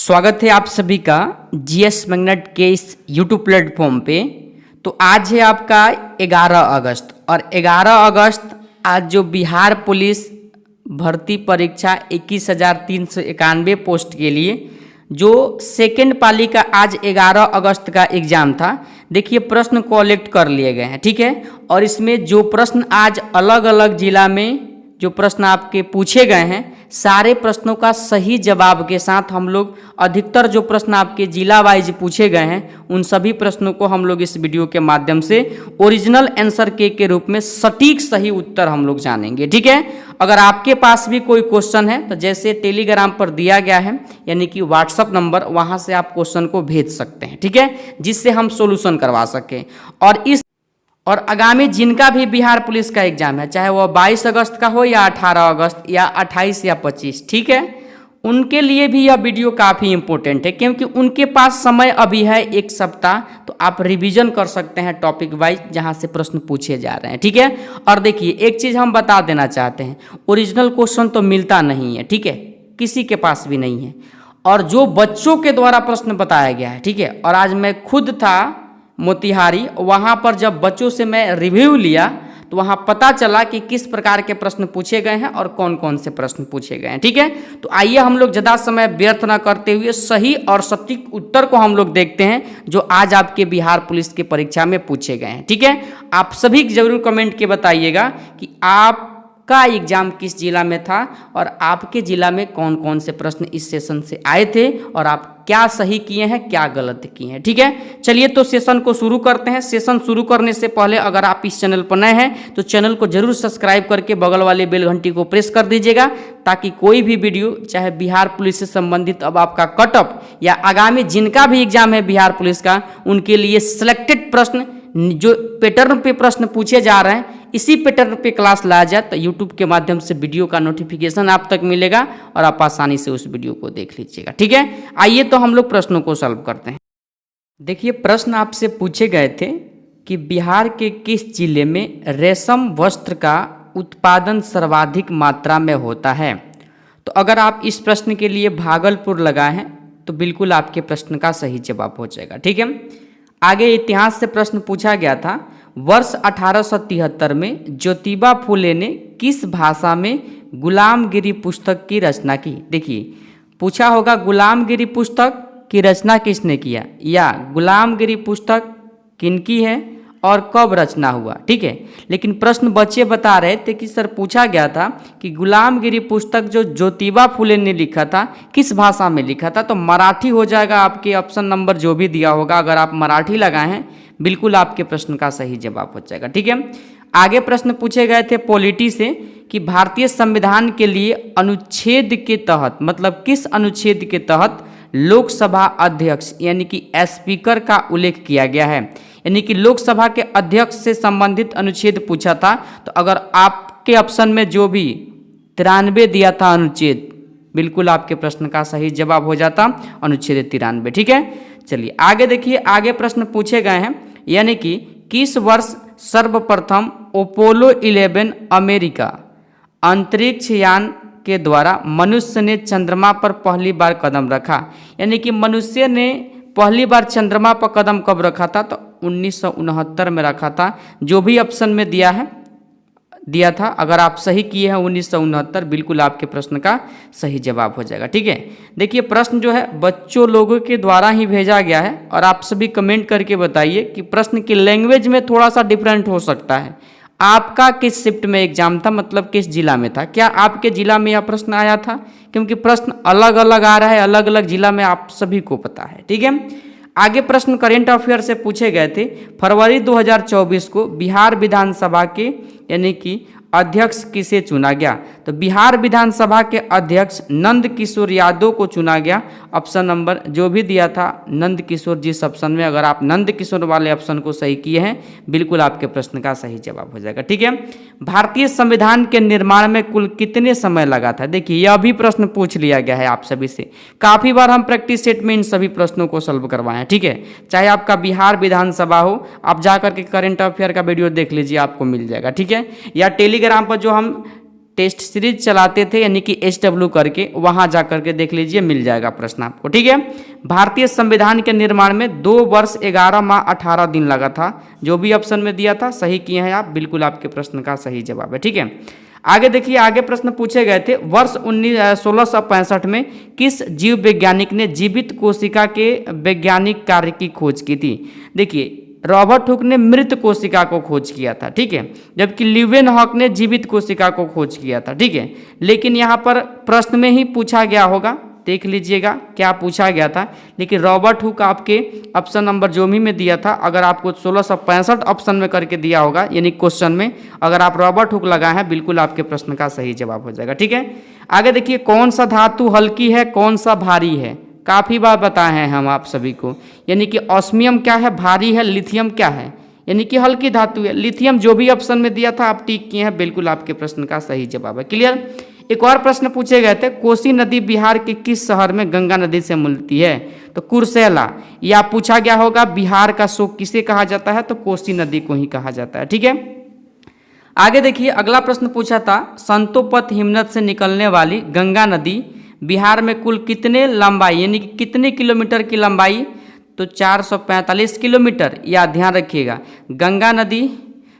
स्वागत है आप सभी का जीएस मैग्नेट के इस यूट्यूब प्लेटफॉर्म पे। तो आज है आपका 11 अगस्त और 11 अगस्त आज जो बिहार पुलिस भर्ती परीक्षा 21,391 पोस्ट के लिए जो सेकेंड पाली का आज 11 अगस्त का एग्ज़ाम था। देखिए प्रश्न कलेक्ट कर लिए गए हैं, ठीक है। और इसमें जो प्रश्न आज अलग अलग जिला में जो प्रश्न आपके पूछे गए हैं, सारे प्रश्नों का सही जवाब के साथ हम लोग अधिकतर जो प्रश्न आपके जिला वाइज पूछे गए हैं उन सभी प्रश्नों को हम लोग इस वीडियो के माध्यम से ओरिजिनल आंसर के रूप में सटीक सही उत्तर हम लोग जानेंगे, ठीक है। अगर आपके पास भी कोई क्वेश्चन है तो जैसे टेलीग्राम पर दिया गया है यानी कि व्हाट्सअप नंबर, वहां से आप क्वेश्चन को भेज सकते हैं, ठीक है, जिससे हम सोल्यूशन करवा सकें। और आगामी जिनका भी बिहार पुलिस का एग्जाम है, चाहे वह 22 अगस्त का हो या 18 अगस्त या 28 या 25, ठीक है, उनके लिए भी यह वीडियो काफ़ी इंपॉर्टेंट है क्योंकि उनके पास समय अभी है 1 सप्ताह। तो आप रिवीजन कर सकते हैं टॉपिक वाइज जहां से प्रश्न पूछे जा रहे हैं, ठीक है। और देखिए एक चीज़ हम बता देना चाहते हैं, ओरिजिनल क्वेश्चन तो मिलता नहीं है, ठीक है, किसी के पास भी नहीं है। और जो बच्चों के द्वारा प्रश्न बताया गया है, ठीक है, और आज मैं खुद था मोतिहारी, वहाँ पर जब बच्चों से मैं रिव्यू लिया तो वहाँ पता चला कि किस प्रकार के प्रश्न पूछे गए हैं और कौन कौन से प्रश्न पूछे गए हैं, ठीक है। तो आइए हम लोग ज़्यादा समय व्यर्थ न करते हुए सही और सटीक उत्तर को हम लोग देखते हैं जो आज आपके बिहार पुलिस की परीक्षा में पूछे गए हैं, ठीक है। आप सभी जरूर कमेंट के बताइएगा कि आपका एग्जाम किस जिला में था और आपके जिला में कौन कौन से प्रश्न इस सेशन से आए थे और आप क्या सही किए हैं क्या गलत किए हैं, ठीक है। चलिए तो सेशन को शुरू करते हैं। सेशन शुरू करने से पहले अगर आप इस चैनल पर नए हैं तो चैनल को जरूर सब्सक्राइब करके बगल वाले बेल घंटी को प्रेस कर दीजिएगा ताकि कोई भी वीडियो चाहे बिहार पुलिस से संबंधित अब आपका कटअप या आगामी जिनका भी एग्जाम है बिहार पुलिस का उनके लिए सिलेक्टेड प्रश्न जो पैटर्न पे प्रश्न पूछे जा रहे हैं इसी पैटर्न पे क्लास लाया जाए तो यूट्यूब के माध्यम से वीडियो का नोटिफिकेशन आप तक मिलेगा और आप आसानी से उस वीडियो को देख लीजिएगा, ठीक है। आइए तो हम लोग प्रश्नों को सॉल्व करते हैं। देखिए प्रश्न आपसे पूछे गए थे कि बिहार के किस जिले में रेशम वस्त्र का उत्पादन सर्वाधिक मात्रा में होता है। तो अगर आप इस प्रश्न के लिए भागलपुर लगाए हैं तो बिल्कुल आपके प्रश्न का सही जवाब हो जाएगा, ठीक है। आगे इतिहास से प्रश्न पूछा गया था, वर्ष 1873 में ज्योतिबा फुले ने किस भाषा में गुलामगिरी पुस्तक की रचना की। देखिए पूछा होगा गुलामगिरी पुस्तक की रचना किसने किया या गुलामगिरी पुस्तक किनकी है और कब रचना हुआ, ठीक है। लेकिन प्रश्न बच्चे बता रहे थे कि सर पूछा गया था कि गुलामगिरी पुस्तक जो ज्योतिबा फुले ने लिखा था किस भाषा में लिखा था। तो मराठी हो जाएगा आपके ऑप्शन नंबर जो भी दिया होगा, अगर आप मराठी लगाए हैं बिल्कुल आपके प्रश्न का सही जवाब हो जाएगा, ठीक है। आगे प्रश्न पूछे गए थे पॉलिटी से कि भारतीय संविधान के लिए अनुच्छेद के तहत मतलब किस अनुच्छेद के तहत लोकसभा अध्यक्ष यानी कि स्पीकर का उल्लेख किया गया है, यानी कि लोकसभा के अध्यक्ष से संबंधित अनुच्छेद पूछा था। तो अगर आपके ऑप्शन में जो भी 93 दिया था अनुच्छेद, बिल्कुल आपके प्रश्न का सही जवाब हो जाता अनुच्छेद 93, ठीक है। चलिए आगे देखिए, आगे प्रश्न पूछे गए हैं यानी कि किस वर्ष सर्वप्रथम अपोलो 11 अमेरिका अंतरिक्ष यान के द्वारा मनुष्य ने चंद्रमा पर पहली बार कदम रखा, यानी कि मनुष्य ने पहली बार चंद्रमा पर कदम कब रखा था। तो 1969 में रखा था, जो भी ऑप्शन में दिया था अगर आप सही किए हैं 1969 बिल्कुल आपके प्रश्न का सही जवाब हो जाएगा, ठीक है। देखिए प्रश्न जो है बच्चों लोगों के द्वारा ही भेजा गया है और आप सभी कमेंट करके बताइए कि प्रश्न की लैंग्वेज में थोड़ा सा डिफरेंट हो सकता है। आपका किस शिफ्ट में एग्जाम था मतलब किस जिला में था, क्या आपके जिला में यह प्रश्न आया था, क्योंकि प्रश्न अलग अलग आ रहा है, अलग अलग जिला में आप सभी को पता है, ठीक है। आगे प्रश्न करेंट अफेयर से पूछे गए थे, फरवरी 2024 को बिहार विधानसभा के यानी कि अध्यक्ष किसे चुना गया। तो बिहार विधानसभा के अध्यक्ष नंद किशोर यादव को चुना गया। ऑप्शन नंबर जो भी दिया था नंद किशोर जिस ऑप्शन में, अगर आप नंद किशोर वाले ऑप्शन को सही किए हैं बिल्कुल आपके प्रश्न का सही जवाब हो जाएगा, ठीक है। भारतीय संविधान के निर्माण में कुल कितने समय लगा था। देखिए यह भी प्रश्न पूछ लिया गया है आप सभी से, काफ़ी बार हम प्रैक्टिस सेट में इन सभी प्रश्नों को सॉल्व करवाए हैं, ठीक है। चाहे आपका बिहार विधानसभा हो, आप जाकर के करेंट अफेयर का वीडियो देख लीजिए आपको मिल जाएगा, ठीक है। या टेलीग्राम पर जो हम टेस्ट सीरीज चलाते थे, यानी कि HW करके, वहां जा करके देख लीजिए, मिल जाएगा प्रश्न आपको। ठीक है, भारतीय संविधान के निर्माण में 2 वर्ष 11 माह 18 दिन लगा था। जो भी ऑप्शन में दिया था सही किए हैं आप, बिल्कुल आपके प्रश्न का सही जवाब है। ठीक है, आगे देखिए, आगे प्रश्न पूछे गए थे, वर्ष 1665 में किस जीव वैज्ञानिक ने जीवित कोशिका के वैज्ञानिक कार्य की खोज की थी? देखिए, रॉबर्ट हुक ने मृत कोशिका को खोज किया था। ठीक है, जबकि ल्यूवेनहॉक ने जीवित कोशिका को खोज किया था। ठीक है, लेकिन यहाँ पर प्रश्न में ही पूछा गया होगा, देख लीजिएगा क्या पूछा गया था। लेकिन रॉबर्ट हुक आपके ऑप्शन नंबर जो भी में दिया था, अगर आपको 1665 ऑप्शन में करके दिया होगा, यानी क्वेश्चन में अगर आप रॉबर्ट हुक लगाए हैं, बिल्कुल आपके प्रश्न का सही जवाब हो जाएगा। ठीक है, आगे देखिए, कौन सा धातु हल्की है, कौन सा भारी है? काफ़ी बार बताए हैं हम आप सभी को, यानी कि ऑस्मियम क्या है, भारी है, लिथियम क्या है, यानी कि हल्की धातु है। लिथियम जो भी ऑप्शन में दिया था आप टिक किए हैं, बिल्कुल आपके प्रश्न का सही जवाब है। क्लियर? एक और प्रश्न पूछे गए थे, कोसी नदी बिहार के किस शहर में गंगा नदी से मिलती है? तो कुर्सेला। या पूछा गया होगा बिहार का शोक किसे कहा जाता है? तो कोसी नदी को ही कहा जाता है। ठीक है, आगे देखिए, अगला प्रश्न पूछा था, संतोपत हिमनद से निकलने वाली गंगा नदी बिहार में कुल कितने लंबाई, यानी कि कितने किलोमीटर की लंबाई? तो 445 किलोमीटर। या ध्यान रखिएगा, गंगा नदी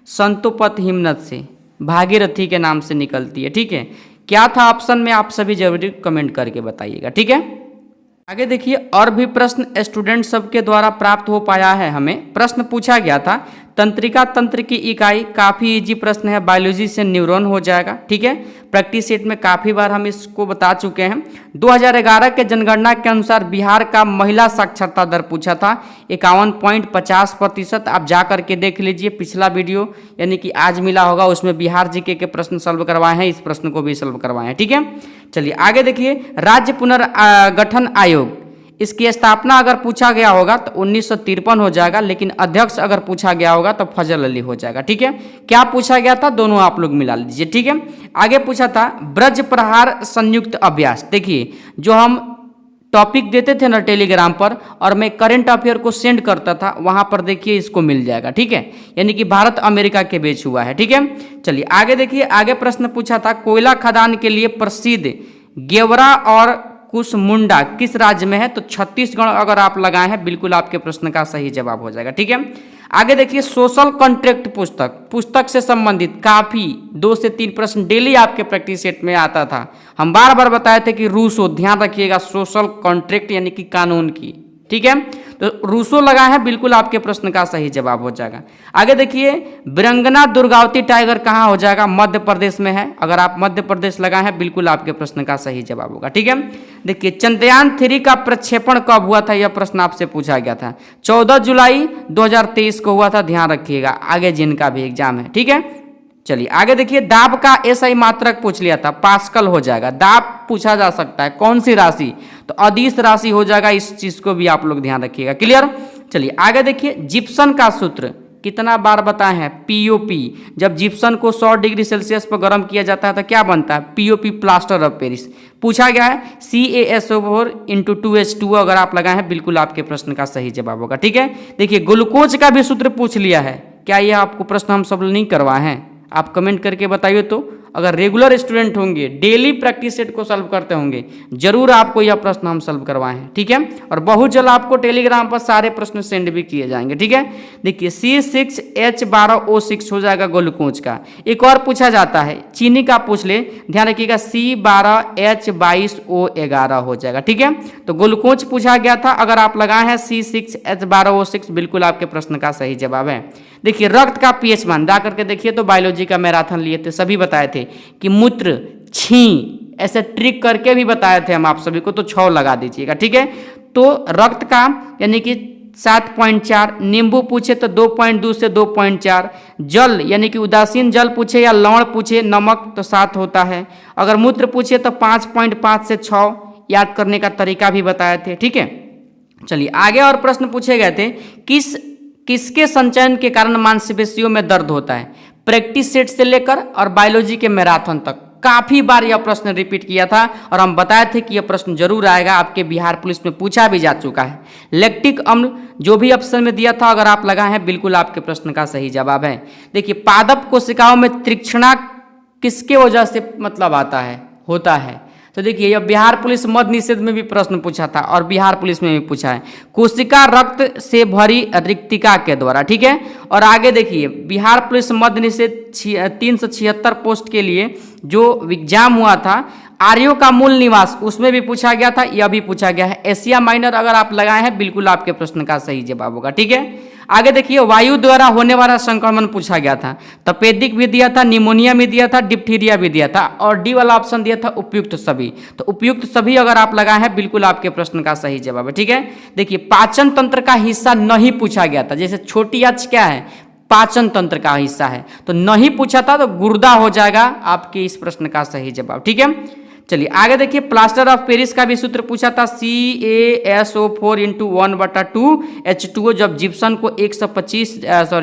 संतोपत हिमनद से, भागीरथी के नाम से निकलती है। ठीक है, क्या था ऑप्शन में, आप सभी जरूर कमेंट करके बताइएगा। ठीक है, आगे देखिए, और भी प्रश्न स्टूडेंट सबके द्वारा प्राप्त हो पाया है। हमें प्रश्न पूछा गया था, तंत्रिका तंत्र की इकाई, काफ़ी इजी प्रश्न है, बायोलॉजी से न्यूरॉन हो जाएगा। ठीक है, प्रैक्टिस सेट में काफ़ी बार हम इसको बता चुके हैं। 2011 के जनगणना के अनुसार बिहार का महिला साक्षरता दर पूछा था 51.50%। आप जा करके देख लीजिए पिछला वीडियो, यानी कि आज मिला होगा, उसमें बिहार जीके के प्रश्न सॉल्व करवाए हैं, इस प्रश्न को भी सॉल्व करवाए हैं। ठीक है, चलिए आगे देखिए, राज्य पुनर्गठन आयोग, इसकी स्थापना अगर पूछा गया होगा तो 1953 हो जाएगा, लेकिन अध्यक्ष अगर पूछा गया होगा तो फजल अली हो जाएगा। ठीक है, क्या पूछा गया था, दोनों आप लोग मिला लीजिए। ठीक है, आगे पूछा था ब्रज प्रहार संयुक्त अभ्यास। देखिए, जो हम टॉपिक देते थे ना टेलीग्राम पर, और मैं करंट अफेयर को सेंड करता था, वहां पर देखिए इसको मिल जाएगा। ठीक है, यानी कि भारत अमेरिका के बीच हुआ है। ठीक है, चलिए आगे देखिए, आगे प्रश्न पूछा था, कोयला खदान के लिए प्रसिद्ध गेवरा और कुसमुंडा किस राज्य में है? तो छत्तीसगढ़ अगर आप लगाए हैं, बिल्कुल आपके प्रश्न का सही जवाब हो जाएगा। ठीक है, आगे देखिए, सोशल कॉन्ट्रैक्ट पुस्तक से संबंधित काफी 2 से 3 प्रश्न डेली आपके प्रैक्टिस सेट में आता था। हम बार बार बताए थे कि रूसो, ध्यान रखिएगा, सोशल कॉन्ट्रैक्ट यानी कि कानून की। ठीक है, तो रूसो लगा है, बिल्कुल आपके प्रश्न का सही जवाब हो जाएगा। आगे देखिए, वीरंगना दुर्गावती टाइगर कहाँ हो जाएगा? मध्य प्रदेश में है। अगर आप मध्य प्रदेश लगाए हैं, बिल्कुल आपके प्रश्न का सही जवाब होगा। ठीक है, देखिए, चंद्रयान 3 का प्रक्षेपण कब हुआ था? यह प्रश्न आपसे पूछा गया था, 14 जुलाई 2023 को हुआ था। ध्यान रखिएगा, आगे जिनका भी एग्जाम है। ठीक है, चलिए आगे देखिए, दाब का एसआई मात्रक पूछ लिया था, पास्कल हो जाएगा। दाब पूछा जा सकता है, कौन सी राशि? तो अदिश राशि हो जाएगा। इस चीज को भी आप लोग ध्यान रखिएगा। क्लियर? चलिए आगे देखिए, जिप्सन का सूत्र कितना बार बताए हैं? पीओपी। जब जिप्सन को 100 डिग्री सेल्सियस पर गर्म किया जाता है तो क्या बनता है? POP, plaster of Paris. पूछा गया है CaSO4 × 2H2O अगर आप लगाए हैं, बिल्कुल आपके प्रश्न का सही जवाब होगा। ठीक है, देखिए, ग्लूकोज का भी सूत्र पूछ लिया है। क्या यह आपको प्रश्न हम सब नहीं करवाए हैं? आप कमेंट करके बताइए। तो अगर रेगुलर स्टूडेंट होंगे, डेली प्रैक्टिस सेट को सॉल्व करते होंगे, जरूर आपको यह प्रश्न हम सॉल्व करवाए हैं। ठीक है, और बहुत जल्द आपको टेलीग्राम पर सारे प्रश्न सेंड भी किए जाएंगे। ठीक है, देखिए, C6H12O6 हो जाएगा ग्लूकोज का। एक और पूछा जाता है, चीनी का पूछ ले, ध्यान रखिएगा, C12H22O11 हो जाएगा। ठीक है, तो ग्लूकोज पूछा गया था, अगर आप लगाए हैं C6H12O6, बिल्कुल आपके प्रश्न का सही जवाब है। देखिए, रक्त का पीएच मान जा करके देखिए, तो बायोलॉजी का मैराथन लिए थे, सभी बताए थे कि मूत्र, छी, ऐसे ट्रिक करके भी बताए थे हम आप सभी को, तो 6 लगा दीजिएगा। ठीक है, तो रक्त का यानी कि 7.4, नींबू पूछे तो 2.2 से 2.4, जल यानी कि उदासीन जल पूछे या लवण पूछे, नमक, तो 7 होता है। अगर मूत्र पूछे तो 5.5 से 6, याद करने का तरीका भी बताए थे। ठीक है, चलिए आगे और प्रश्न पूछे गए थे, किसके संचयन के कारण मांसपेशियों में दर्द होता है? प्रैक्टिस सेट से लेकर और बायोलॉजी के मैराथन तक काफी बार यह प्रश्न रिपीट किया था, और हम बताए थे कि यह प्रश्न जरूर आएगा, आपके बिहार पुलिस में पूछा भी जा चुका है। लैक्टिक अम्ल जो भी ऑप्शन में दिया था, अगर आप लगाए हैं, बिल्कुल आपके प्रश्न का सही जवाब है। देखिए, पादप कोशिकाओं में तीक्ष्णा किसके वजह से मतलब आता है, होता है। तो देखिए यह बिहार पुलिस मद्य निषेध में भी प्रश्न पूछा था और बिहार पुलिस में भी पूछा है, कोशिका रक्त से भरी रिक्तिका के द्वारा, ठीक है। और आगे देखिए बिहार पुलिस मद्य निषेध 376 पोस्ट के लिए जो एग्जाम हुआ था, आर्यों का मूल निवास, उसमें भी पूछा गया था, यह भी पूछा गया है। एशिया माइनर अगर आप लगाए हैं बिल्कुल आपके प्रश्न का सही जवाब होगा, ठीक है। आगे देखिए वायु द्वारा होने वाला संक्रमण पूछा गया था, तपेदिक भी दिया था, निमोनिया भी दिया था, डिप्थीरिया भी दिया था और डी वाला ऑप्शन दिया था उपयुक्त सभी। तो उपयुक्त सभी अगर आप लगाए हैं बिल्कुल आपके प्रश्न का सही जवाब है, ठीक है। देखिए पाचन तंत्र का हिस्सा नहीं पूछा गया था, जैसे छोटी आंच क्या है, पाचन तंत्र का हिस्सा है, तो नहीं पूछा था तो गुर्दा हो जाएगा आपके इस प्रश्न का सही जवाब, ठीक है। चलिए आगे देखिए प्लास्टर ऑफ पेरिस का भी सूत्र पूछा था, CaSO4 × 1/2 H2O। जब जिप्सन को 100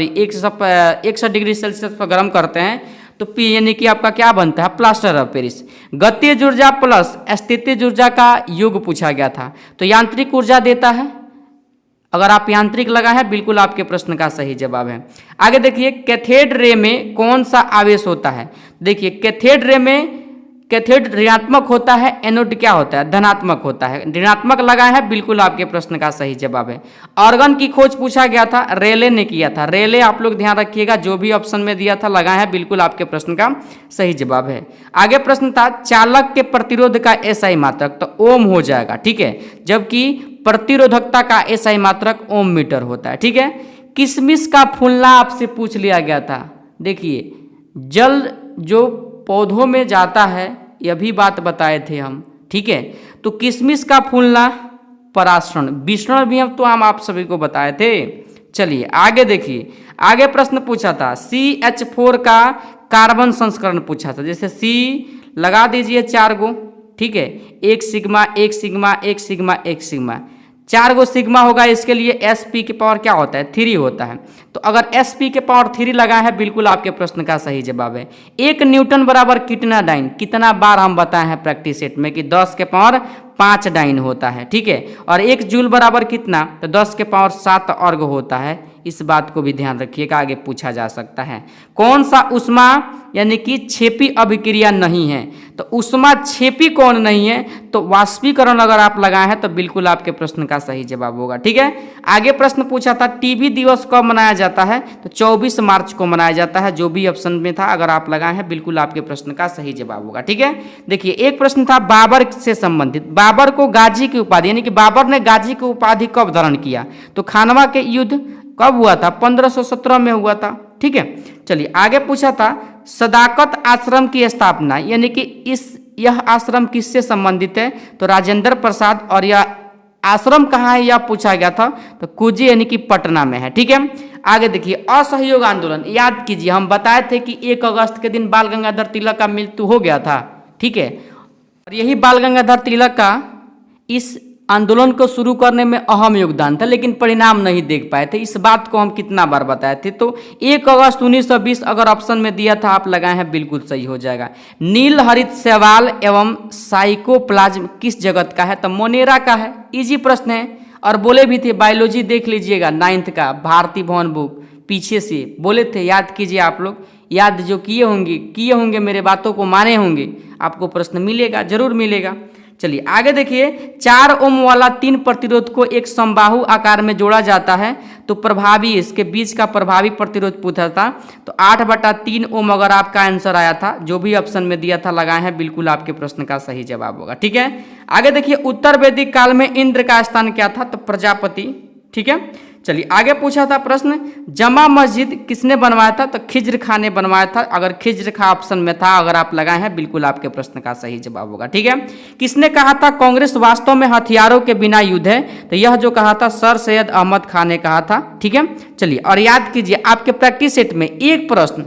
डिग्री सेल्सियस पर गर्म करते हैं तो पी यानी कि आपका क्या बनता है, प्लास्टर ऑफ पेरिस। गतिज ऊर्जा प्लस स्थितिज ऊर्जा का योग पूछा गया था, तो यांत्रिक ऊर्जा देता है, अगर आप यांत्रिक लगा है बिल्कुल आपके प्रश्न का सही जवाब है। आगे देखिए कैथोड रे में कौन सा आवेश होता है, देखिए कैथोड रे में कैथोड ऋणात्मक होता है, एनोड क्या होता है, धनात्मक होता है। ऋणात्मक लगाया है बिल्कुल आपके प्रश्न का सही जवाब है। ऑर्गन की खोज पूछा गया था, रेले ने किया था, रेले आप लोग ध्यान रखिएगा, जो भी ऑप्शन में दिया था लगाया है बिल्कुल आपके प्रश्न का सही जवाब है। आगे प्रश्न था चालक के प्रतिरोध का एसआई मात्रक, तो ओम हो जाएगा, ठीक है, जबकि प्रतिरोधकता का एसआई मात्रक ओम मीटर होता है, ठीक है। किशमिश का फूलना आपसे पूछ लिया गया था, देखिए जल जो पौधों में जाता है, यह भी बात बताए थे हम, ठीक है। तो किशमिश का फूलना पराशरण, विषण भी हम तो हम आप सभी को बताए थे। चलिए आगे देखिए, आगे प्रश्न पूछा था CH4 का कार्बन संस्करण पूछा था, जैसे C लगा दीजिए 4 गो, ठीक है, 1 सिग्मा 1 सिग्मा 1 सिग्मा 1 सिग्मा, 4 गो सिग्मा होगा, इसके लिए sp के पावर क्या होता है, 3 होता है। तो अगर sp के पावर 3 लगाए है बिल्कुल आपके प्रश्न का सही जवाब है। 1 न्यूटन बराबर कितना डाइन, कितना बार हम बताए हैं प्रैक्टिस सेट में कि 10 के पावर 5 डाइन होता है, ठीक है। और 1 जूल बराबर कितना, तो 10 के पावर 7 अर्ग होता है। इस बात को भी ध्यान रखिएगा, आगे पूछा जा सकता है। कौन सा उष्मा यानी कि छेपी अभिक्रिया नहीं है, तो उष्मा छेपी कौन नहीं है, तो वाष्पीकरण अगर आप लगाए हैं तो बिल्कुल आपके प्रश्न का सही जवाब होगा, ठीक है। आगे प्रश्न पूछा था टीबी दिवस कब मनाया जाता है, तो 24 मार्च को मनाया जाता है, जो भी ऑप्शन में था अगर आप लगाए हैं बिल्कुल आपके प्रश्न का सही जवाब होगा, ठीक है। देखिए एक प्रश्न था बाबर से संबंधित, बाबर को गाजी की उपाधि यानी कि बाबर ने गाजी की उपाधि कब धारण किया, तो खानवा के युद्ध कब हुआ था, 1517 में हुआ था, ठीक है। चलिए आगे पूछा था सदाकत आश्रम की स्थापना यानी कि यह आश्रम किससे संबंधित है, तो राजेंद्र प्रसाद, और यह आश्रम कहाँ है यह पूछा गया था, तो कुजी यानी कि पटना में है, ठीक है। आगे देखिए असहयोग आंदोलन, याद कीजिए हम बताए थे कि 1 अगस्त के दिन बाल गंगाधर तिलक का मृत्यु हो गया था, ठीक है। और यही बाल गंगाधर तिलक का इस आंदोलन को शुरू करने में अहम योगदान था, लेकिन परिणाम नहीं देख पाए थे। इस बात को हम कितना बार बताए थे, तो 1 अगस्त 1920 अगर ऑप्शन में दिया था आप लगाए हैं बिल्कुल सही हो जाएगा। नील हरित शैवाल एवं साइकोप्लाज्म किस जगत का है, तो मोनेरा का है, इजी प्रश्न है। और बोले भी थे बायोलॉजी देख लीजिएगा 9th का भारती भवन बुक, पीछे से बोले थे, याद कीजिए आप लोग, याद जो किए होंगे मेरे बातों को माने होंगे, आपको प्रश्न मिलेगा, जरूर मिलेगा। चलिए आगे देखिए 4 ओम वाला 3 प्रतिरोध को एक समबाहु आकार में जोड़ा जाता है, तो प्रभावी इसके बीच का प्रभावी प्रतिरोध पूछा था, तो 8/3 ओम अगर आपका आंसर आया था, जो भी ऑप्शन में दिया था लगाए हैं बिल्कुल आपके प्रश्न का सही जवाब होगा, ठीक है। आगे देखिए उत्तर वैदिक काल में इंद्र का स्थान क्या था, तो प्रजापति, ठीक है। चलिए आगे पूछा था प्रश्न जमा मस्जिद किसने बनवाया था, तो खिज्र खां ने बनवाया था, अगर खिज्र खां ऑप्शन में था अगर आप लगाए हैं बिल्कुल आपके प्रश्न का सही जवाब होगा, ठीक है। किसने कहा था कांग्रेस वास्तव में हथियारों के बिना युद्ध है, तो यह जो कहा था सर सैयद अहमद खान ने कहा था, ठीक है। चलिए और याद कीजिए आपके प्रैक्टिस सेट में एक प्रश्न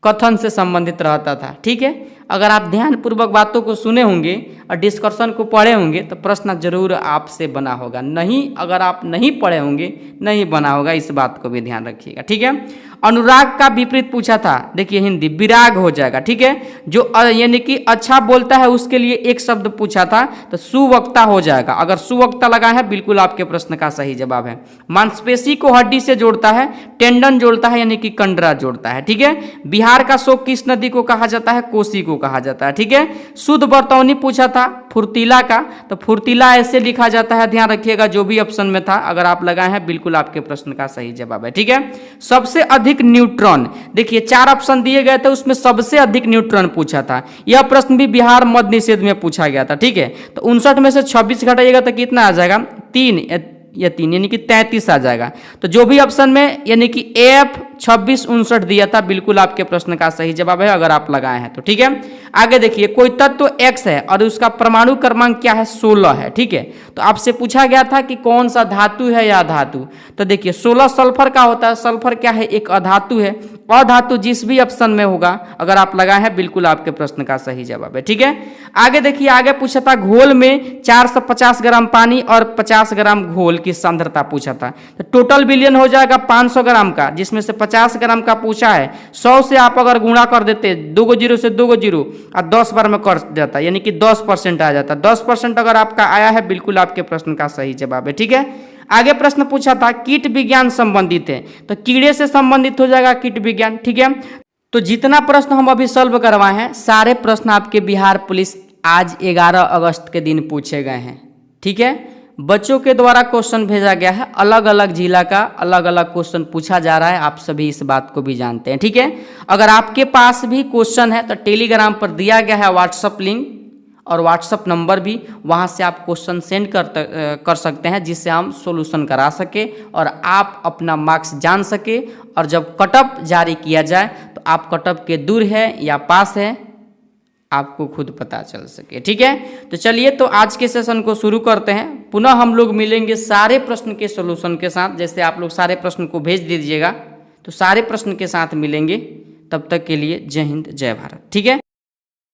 कथन से संबंधित रहता था, ठीक है। अगर आप ध्यानपूर्वक बातों को सुने होंगे और डिस्कशन को पढ़े होंगे तो प्रश्न जरूर आपसे बना होगा। नहीं, अगर आप नहीं पढ़े होंगे नहीं बना होगा, इस बात को भी ध्यान रखिएगा। ठीक है। अनुराग का विपरीत पूछा था, देखिए हिंदी विराग हो जाएगा। ठीक है। जो यानी कि अच्छा बोलता है उसके लिए एक शब्द पूछा था तो सुवक्ता हो जाएगा। अगर सुवक्ता लगा है बिल्कुल आपके प्रश्न का सही जवाब है। मांसपेशी को हड्डी से जोड़ता है, टेंडन जोड़ता है यानी कि कंडरा जोड़ता है। ठीक है। बिहार का शोक किस नदी को कहा जाता है? कोसी को कहा जाता है। ठीक है। शुद्ध बर्तौनी पूछा था फुर्तीला का, तो फुर्तीला ऐसे लिखा जाता है, ध्यान रखिएगा जो भी ऑप्शन में था अगर आप लगाए हैं बिल्कुल आपके प्रश्न का सही जवाब है। ठीक है। सबसे अधिक न्यूट्रॉन, देखिए 4 ऑप्शन दिए गए थे उसमें सबसे अधिक न्यूट्रॉन पूछा था। यह प्रश्न भी बिहार मद्य निषेध में पूछा गया था। ठीक है। तो 59 में से 26 घटाइएगा तो कितना आ जाएगा? 3 यानी कि 33 आ जाएगा। तो जो भी ऑप्शन में यानी कि F 26 59 दिया था बिल्कुल आपके प्रश्न का सही जवाब है अगर आप लगाए हैं तो। ठीक है। आगे देखिए, कोई तत्व X है और उसका परमाणु क्रमांक क्या है? 16 है। ठीक है। तो आपसे पूछा गया था कि कौन सा धातु है या अधातु, तो देखिए 16 सल्फर का होता है। सल्फर क्या है? एक अधातु है। अधातु जिस भी ऑप्शन में होगा अगर आप लगाए हैं बिल्कुल आपके प्रश्न का सही जवाब है। ठीक है। आगे देखिए, आगे पूछा था घोल में 450 ग्राम पानी और 50 ग्राम घोल की सांद्रता पूछा था। तो टोटल विलयन हो जाएगा 500 ग्राम का, जिसमें से 50 ग्राम का पूछा है। 100 से आप अगर गुणा कर देते 2 जीरो से 2 जीरो और 10 बार में कर देता यानी कि 10% आ जाता। 10% अगर आपका आया है बिल्कुल आपके प्रश्न का सही जवाब है। ठीक है। आगे प्रश्न पूछा था कीट विज्ञान संबंधित है, तो कीड़े से संबंधित हो जाएगा कीट विज्ञान। ठीक है। तो जितना प्रश्न हम अभी सॉल्व करवाए हैं सारे प्रश्न आपके बिहार पुलिस आज 11 अगस्त के दिन पूछे गए हैं। ठीक है। बच्चों के द्वारा क्वेश्चन भेजा गया है, अलग अलग जिला का अलग अलग क्वेश्चन पूछा जा रहा है, आप सभी इस बात को भी जानते हैं। ठीक है। अगर आपके पास भी क्वेश्चन है तो टेलीग्राम पर दिया गया है व्हाट्सअप लिंक और व्हाट्सअप नंबर भी, वहाँ से आप क्वेश्चन सेंड कर सकते हैं जिससे हम सॉल्यूशन करा सके और आप अपना मार्क्स जान सके। और जब कटअप जारी किया जाए तो आप कटअप के दूर है या पास है आपको खुद पता चल सके। ठीक है। तो चलिए, तो आज के सेशन को शुरू करते हैं। पुनः हम लोग मिलेंगे सारे प्रश्न के सॉल्यूशन के साथ। जैसे आप लोग सारे प्रश्न को भेज दीजिएगा तो सारे प्रश्न के साथ मिलेंगे। तब तक के लिए जय हिंद जय भारत। ठीक है।